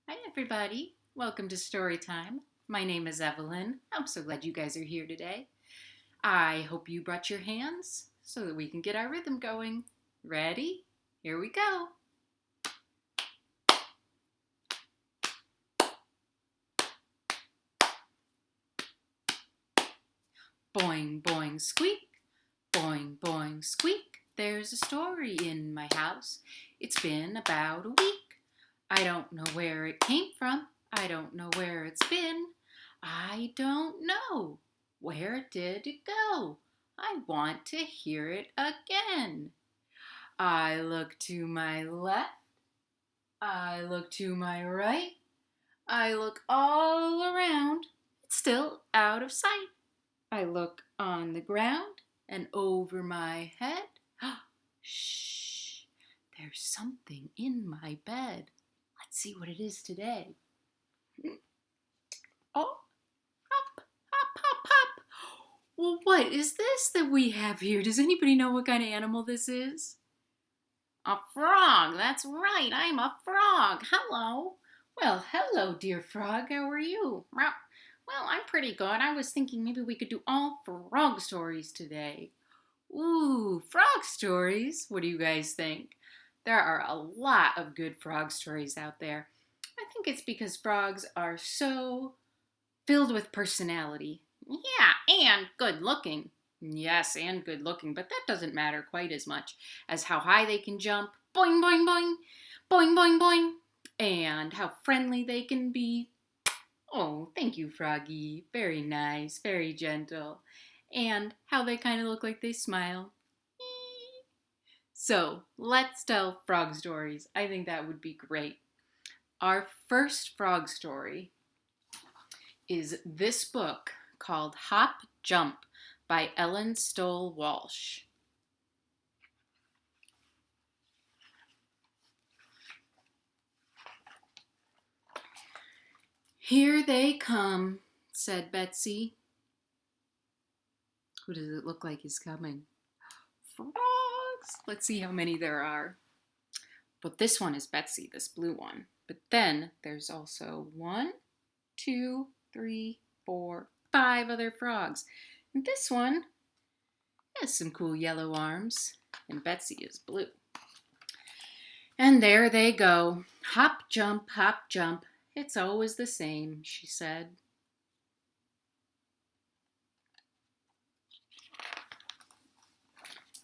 Hi, everybody. Welcome to Storytime. My name is Evelyn. I'm so glad you guys are here today. I hope you brought your hands so that we can get our rhythm going. Ready? Here we go. Boing, boing, squeak. Boing, boing, squeak. There's a story in my house. It's been about a week. I don't know where it came from. I don't know where it's been. I don't know. Where did it go? I want to hear it again. I look to my left. I look to my right. I look all around. It's still out of sight. I look on the ground and over my head. Shh, there's something in my bed. Let's see what it is today. Oh, hop, hop, hop, hop. Well, what is this that we have here? Does anybody know what kind of animal this is? A frog. That's right. I'm a frog. Hello. Well, hello, dear frog. How are you? Well, I'm pretty good. I was thinking maybe we could do all frog stories today. Ooh, frog stories. What do you guys think? There are a lot of good frog stories out there. I think it's because frogs are so filled with personality. Yeah, and good looking. Yes, and good looking, but that doesn't matter quite as much as how high they can jump. Boing, boing, boing. Boing, boing, boing. And how friendly they can be. Oh, thank you, Froggy. Very nice, very gentle. And how they kind of look like they smile. So, let's tell frog stories. I think that would be great. Our first frog story is this book called Hop Jump by Ellen Stoll Walsh. Here they come, said Betsy. Who does it look like is coming? Frogs! Let's see how many there are. But this one is Betsy, this blue one. But then there's also 1, 2, 3, 4, 5 other frogs. And this one has some cool yellow arms. And Betsy is blue. And there they go. Hop, jump, hop, jump. It's always the same, she said.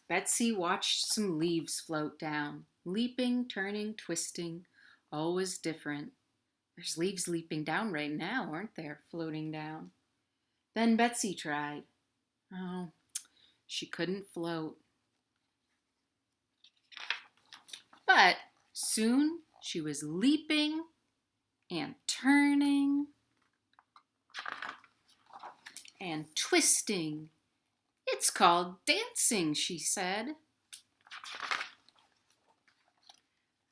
Betsy watched some leaves float down, leaping, turning, twisting, always different. There's leaves leaping down right now, aren't there, floating down? Then Betsy tried. Oh, she couldn't float. But soon she was leaping and turning and twisting. It's called dancing, she said.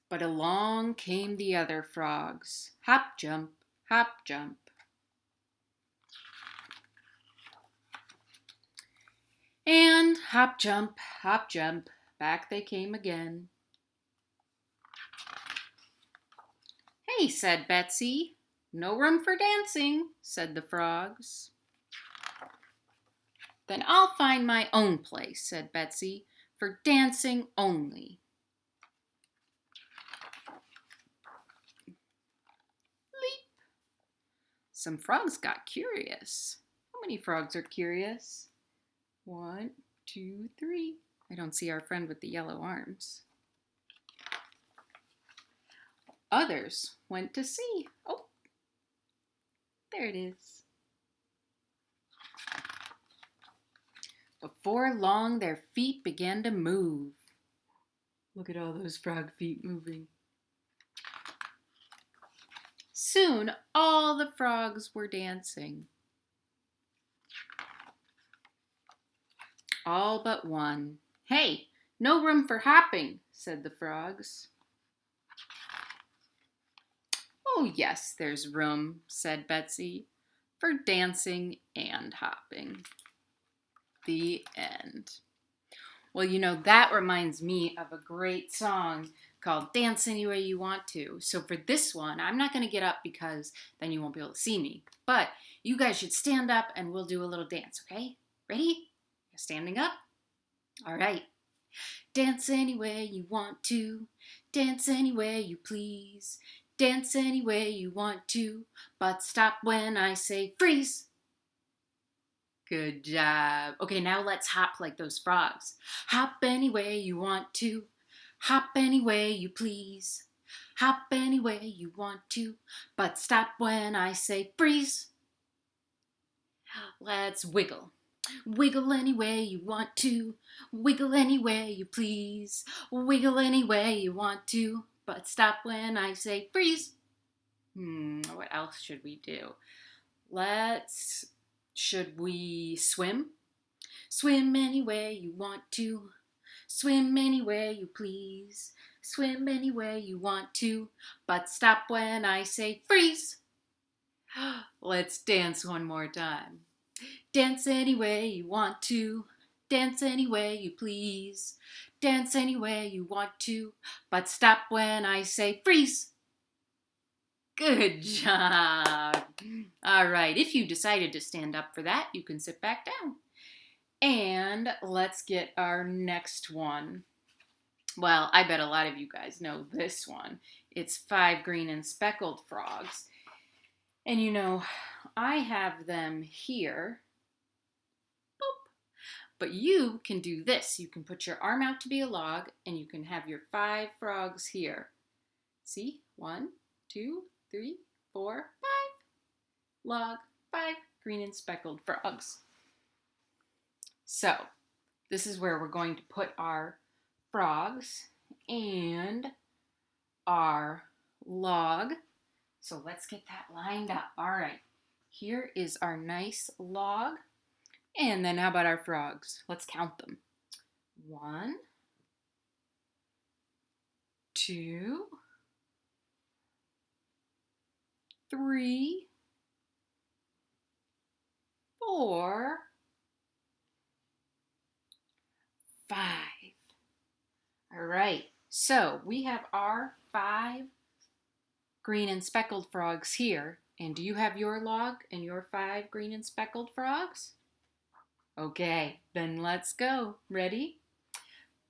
But along came the other frogs. Hop, jump, hop, jump. And hop, jump, back they came again. Hey, said Betsy. No room for dancing, said the frogs. Then I'll find my own place, said Betsy, for dancing only. Leap. Some frogs got curious. How many frogs are curious? 1, 2, 3. I don't see our friend with the yellow arms. Others went to see. Oh, there it is. Before long, their feet began to move. Look at all those frog feet moving. Soon, all the frogs were dancing. All but one. Hey, no room for hopping, said the frogs. Oh, yes, there's room, said Betsy, for dancing and hopping. The end. Well, that reminds me of a great song called Dance Any Way You Want To. So for this one, I'm not going to get up because then you won't be able to see me. But you guys should stand up and we'll do a little dance, okay? Ready? You're standing up? All right. Dance any way you want to. Dance any way you please. Dance any way you want to. But stop when I say freeze. Good job. Okay, now let's hop like those frogs. Hop any way you want to. Hop any way you please. Hop any way you want to. But stop when I say freeze. Let's wiggle. Wiggle any way you want to. Wiggle any way you please. Wiggle any way you want to. But stop when I say freeze. What else should we do? Should we swim? Swim any way you want to. Swim any way you please. Swim any way you want to. But stop when I say freeze. Let's dance one more time. Dance any way you want to. Dance any way you please. Dance any way you want to. But stop when I say freeze. Good job. All right, if you decided to stand up for that, you can sit back down. And let's get our next one. Well, I bet a lot of you guys know this one. It's 5 green and speckled frogs. And you know, I have them here. Boop. But you can do this. You can put your arm out to be a log, and you can have your 5 frogs here. See? 1, 2, 3, 4, 5. Log, 5 green and speckled frogs. So, this is where we're going to put our frogs and our log. So let's get that lined up. All right, here is our nice log. And then how about our frogs? Let's count them. 1, 2, 3, 4, 5. All right, so we have our 5 green and speckled frogs here. And do you have your log and your 5 green and speckled frogs? Okay, then let's go. Ready?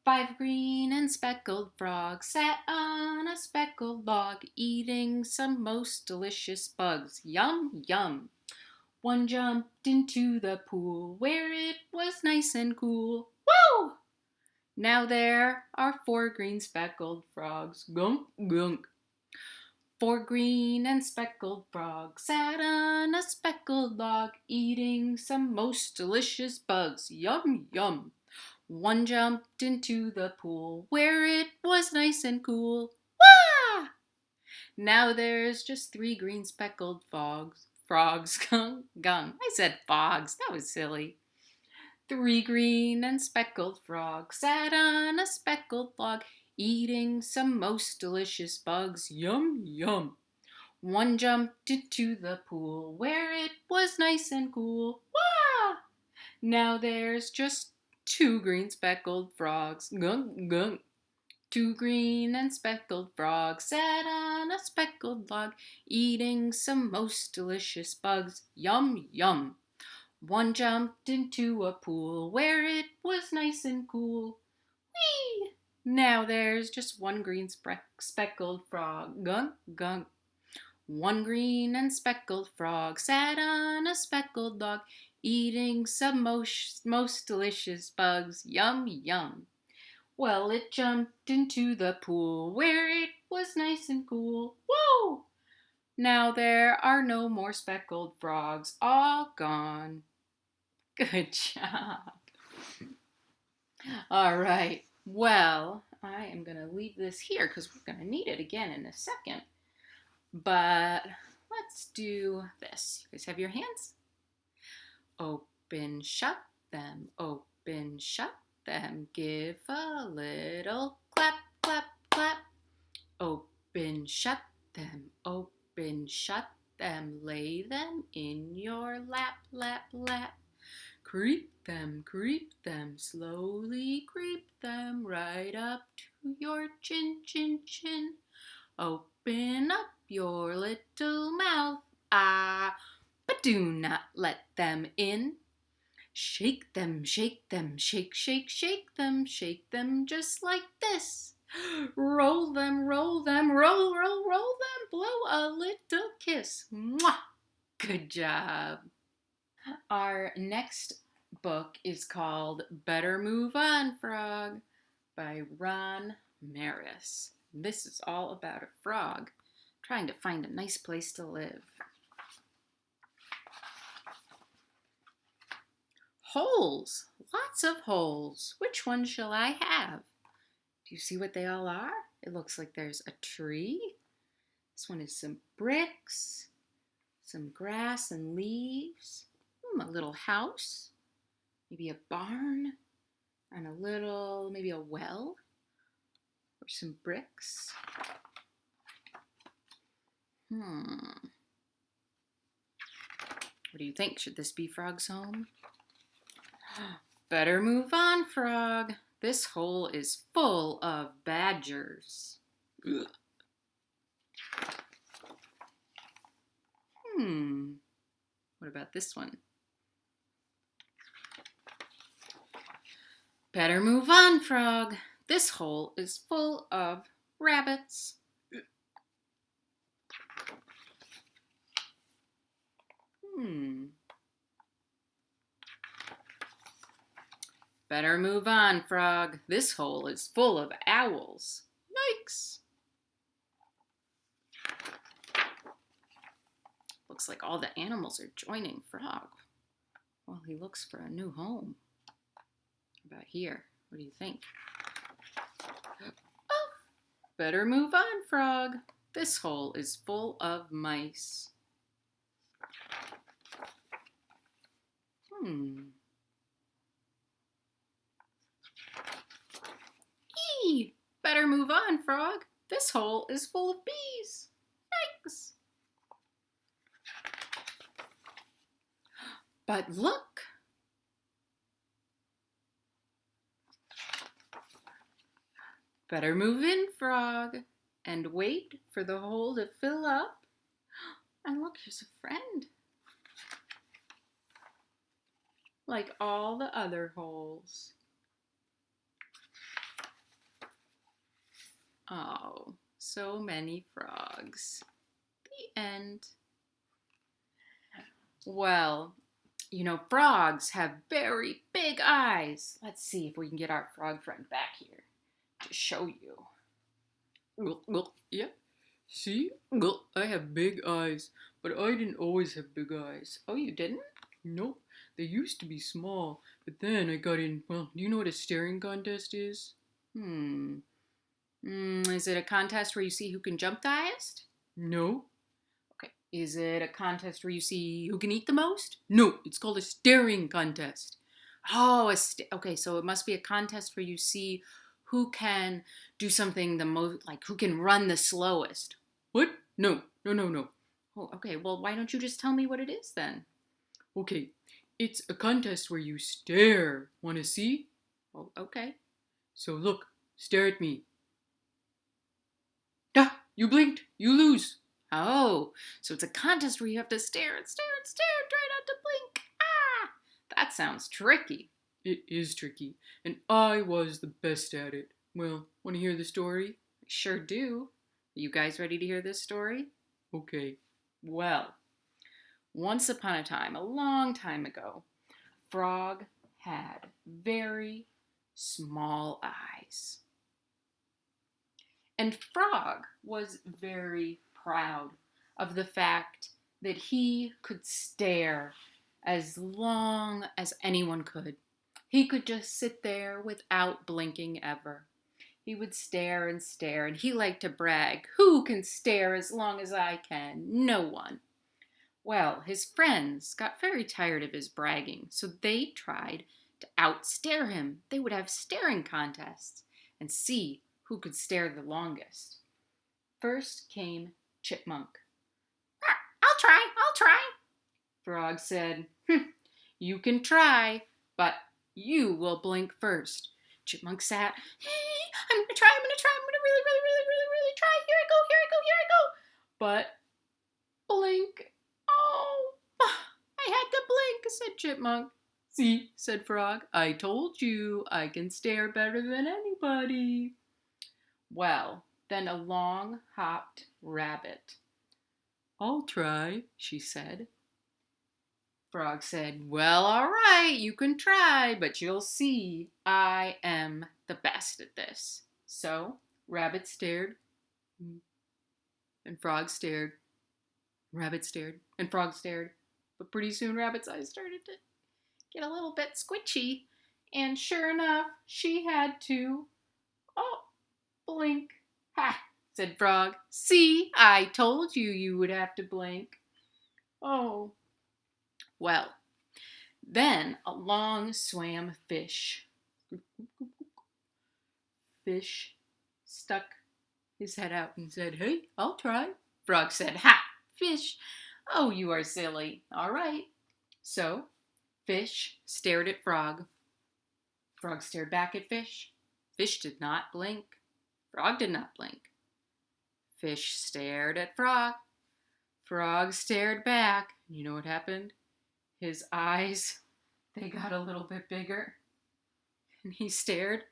5 green and speckled frogs sat on a speckled log, eating some most delicious bugs. Yum, yum. One jumped into the pool where it was nice and cool. Woo! Now there are 4 green speckled frogs. Gunk, gunk. 4 green and speckled frogs sat on a speckled log, eating some most delicious bugs. Yum, yum. One jumped into the pool where it was nice and cool. Wah! Now there's just 3 green speckled frogs. Gung, gung. I said fogs. That was silly. 3 green and speckled frogs sat on a speckled log, eating some most delicious bugs. Yum, yum. One jumped into the pool where it was nice and cool. Wah! Now there's just 2 green speckled frogs. Gunk, gunk. 2 green and speckled frogs sat on a speckled log, eating some most delicious bugs. Yum, yum. One jumped into a pool where it was nice and cool. Whee! Now there's just 1 green speckled frog. Gunk, gunk. 1 green and speckled frog sat on a speckled log, eating some most delicious bugs. Yum, yum. Well, it jumped into the pool where it was nice and cool. Whoa! Now there are no more speckled frogs, all gone. Good job. All right. Well, I am going to leave this here because we're going to need it again in a second. But let's do this. You guys have your hands? Open, shut them. Open, shut them. Give a little clap, clap, clap. Open, shut them. Open, shut them. Lay them in your lap, lap, lap. creep them, slowly creep them right up to your chin, chin, chin. Open up your little mouth, ah, but do not let them in. Shake them, shake, shake, shake them just like this. Roll them, roll, roll, roll them, blow a little kiss. Mwah! Good job. Our next book is called Better Move On, Frog by Ron Maris. This is all about a frog trying to find a nice place to live. Holes, lots of holes. Which one shall I have? Do you see what they all are? It looks like there's a tree. This one is some bricks, some grass and leaves, a little house, maybe a barn, and maybe a well, or some bricks. What do you think? Should this be Frog's home? Better move on, Frog. This hole is full of badgers. Ugh. What about this one? Better move on, Frog. This hole is full of rabbits. Better move on, Frog. This hole is full of owls. Yikes. Looks like all the animals are joining Frog while he looks for a new home. How about here? What do you think? Oh, better move on, Frog. This hole is full of mice. Better move on, Frog. This hole is full of bees. Yikes. But look. Better move in, Frog, and wait for the hole to fill up. And look, here's a friend. Like all the other holes. Oh, so many frogs. The end. Well, you know, frogs have very big eyes. Let's see if we can get our frog friend back here to show you. Yeah. See? I have big eyes, but I didn't always have big eyes. Oh, you didn't? Nope. They used to be small, but then I got in, well, do you know what a staring contest is? Is it a contest where you see who can jump the highest? No. Okay. Is it a contest where you see who can eat the most? No, it's called a staring contest. Oh, okay, so it must be a contest where you see who can do something the most, like who can run the slowest. What? No. Oh, okay, well, why don't you just tell me what it is then? Okay, it's a contest where you stare. Want to see? Oh, okay. So look, stare at me. Ah, you blinked. You lose. Oh, so it's a contest where you have to stare and stare and stare and try not to blink. Ah, that sounds tricky. It is tricky, and I was the best at it. Well, want to hear the story? I sure do. Are you guys ready to hear this story? Okay. Well, once upon a time, a long time ago, a frog had very small eyes. And Frog was very proud of the fact that he could stare as long as anyone could. He could just sit there without blinking ever. He would stare and stare, and he liked to brag, "Who can stare as long as I can? No one." Well, his friends got very tired of his bragging, so they tried to outstare him. They would have staring contests and see who could stare the longest. First came Chipmunk. I'll try. Frog said, You can try, but you will blink first. Chipmunk sat. Hey, I'm gonna try, I'm gonna really, really, really, really, really try. Here I go, here I go, here I go. But blink. Oh, I had to blink, said Chipmunk. See, said Frog, I told you I can stare better than anybody. Well, then along hopped Rabbit. I'll try, she said. Frog said, well, all right, you can try, but you'll see I am the best at this. So Rabbit stared, and Frog stared. Rabbit stared, and Frog stared. But pretty soon Rabbit's eyes started to get a little bit squitchy, and sure enough, she had to, oh, blink. Ha, said Frog. See, I told you you would have to blink. Oh, well, then along swam Fish. Fish stuck his head out and said, hey, I'll try. Frog said, ha, Fish. Oh, you are silly. All right. So Fish stared at Frog. Frog stared back at Fish. Fish did not blink. Frog did not blink. Fish stared at Frog. Frog stared back. You know what happened? His eyes, they got a little bit bigger. And he stared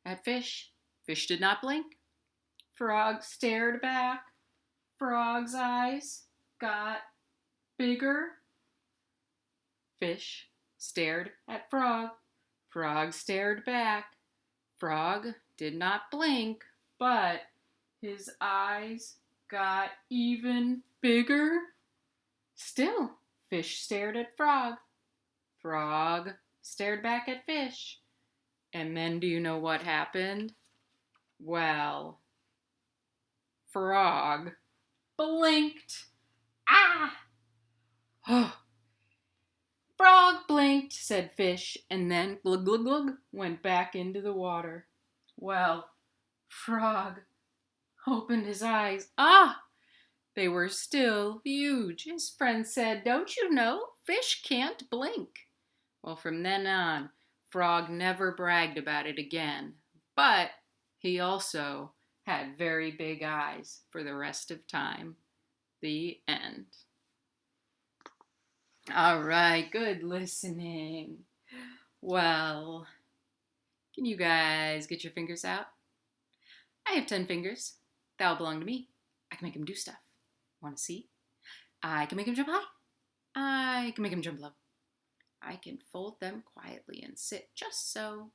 at Fish. Fish did not blink. Frog stared back. Frog's eyes got bigger. Fish stared at Frog. Frog stared back. Frog did not blink, but his eyes got even bigger. Still, Fish stared at Frog. Frog stared back at Fish. And then do you know what happened? Well, Frog blinked. Ah! Oh. Frog blinked, said Fish, and then glug glug glug went back into the water. Well, Frog opened his eyes. Ah! They were still huge. His friend said, don't you know, fish can't blink. Well, from then on, Frog never bragged about it again. But he also had very big eyes for the rest of time. The end. All right, good listening. Well, can you guys get your fingers out? I have 10 fingers. That'll belong to me. I can make them do stuff. Want to see? I can make them jump high. I can make them jump low. I can fold them quietly and sit just so.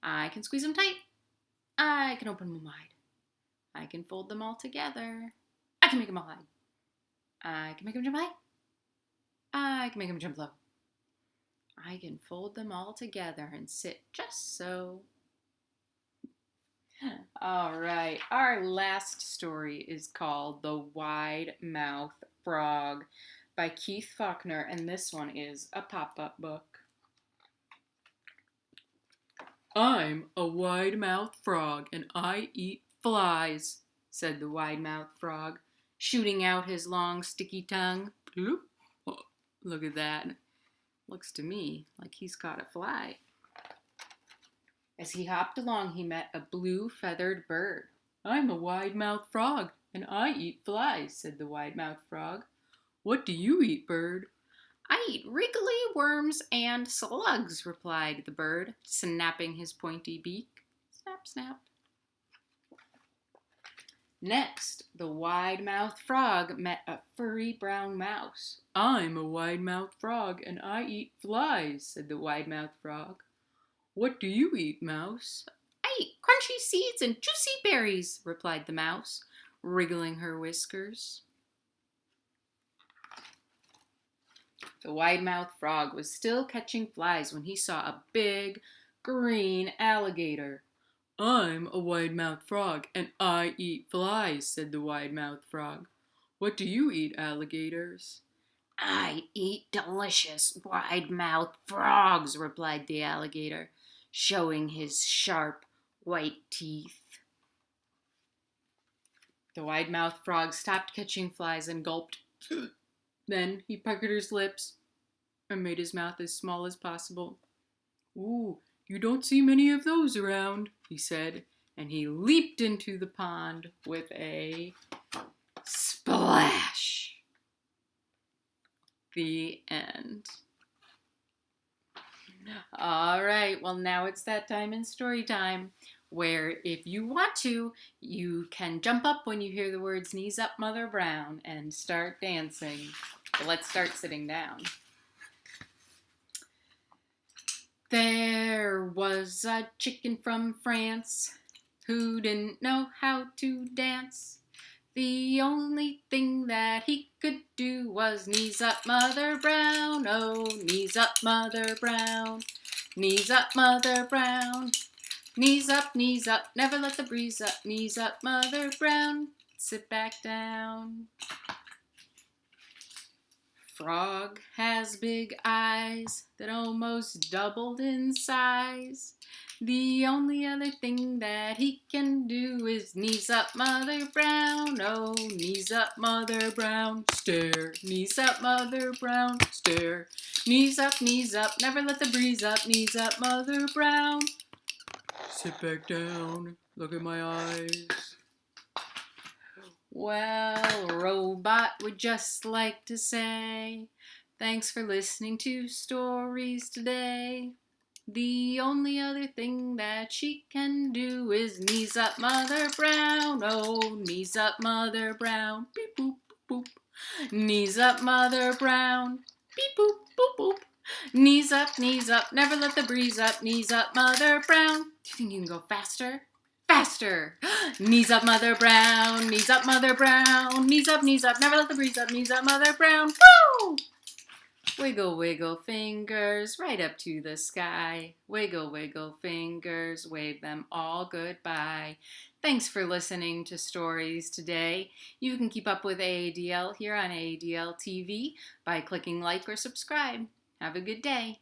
I can squeeze them tight. I can open them wide. I can fold them all together. I can make them all hide. I can make them jump high. I can make them jump low. I can fold them all together and sit just so. All right, our last story is called The Wide Mouth Frog by Keith Faulkner, and this one is a pop-up book. I'm a wide-mouthed frog, and I eat flies, said the wide-mouthed frog, shooting out his long, sticky tongue. Bloop. Oh, look at that. Looks to me like he's caught a fly. As he hopped along, he met a blue feathered bird. I'm a wide-mouthed frog, and I eat flies, said the wide-mouthed frog. What do you eat, bird? I eat wriggly worms and slugs, replied the bird, snapping his pointy beak. Snap, snap. Next, the wide-mouthed frog met a furry brown mouse. I'm a wide-mouthed frog, and I eat flies, said the wide-mouthed frog. What do you eat, mouse? I eat crunchy seeds and juicy berries, replied the mouse, wriggling her whiskers. The wide-mouthed frog was still catching flies when he saw a big, green alligator. I'm a wide-mouthed frog, and I eat flies, said the wide-mouthed frog. What do you eat, alligators? I eat delicious wide-mouthed frogs, replied the alligator, showing his sharp, white teeth. The wide-mouthed frog stopped catching flies and gulped. Then he puckered his lips and made his mouth as small as possible. "Ooh, you don't see many of those around," he said, and he leaped into the pond with a splash. The end. All right, well, now it's that time in story time where if you want to, you can jump up when you hear the words "Knees Up, Mother Brown" and start dancing. But let's start sitting down. There was a chicken from France who didn't know how to dance. The only thing that he could do was "Knees up, Mother Brown, oh, knees up, Mother Brown. Knees up, Mother Brown. Knees up, never let the breeze up. Knees up, Mother Brown, sit back down." Frog has big eyes that almost doubled in size. The only other thing that he can do is "Knees up, Mother Brown, oh, knees up, Mother Brown, stare. Knees up, Mother Brown, stare. Knees up, never let the breeze up. Knees up, Mother Brown, sit back down, look at my eyes. Well, Robot would just like to say, thanks for listening to stories today. The only other thing that she can do is "Knees up, Mother Brown, oh, knees up, Mother Brown, beep boop boop. Knees up, Mother Brown, beep boop boop boop. Knees up, never let the breeze up. Knees up, Mother Brown." Do you think you can go faster? Faster! Knees up, Mother Brown, knees up, Mother Brown. Knees up, never let the breeze up. Knees up, Mother Brown. Woo! Wiggle, wiggle fingers right up to the sky. Wiggle, wiggle fingers, wave them all goodbye. Thanks for listening to stories today. You can keep up with AADL here on AADL TV by clicking like or subscribe. Have a good day.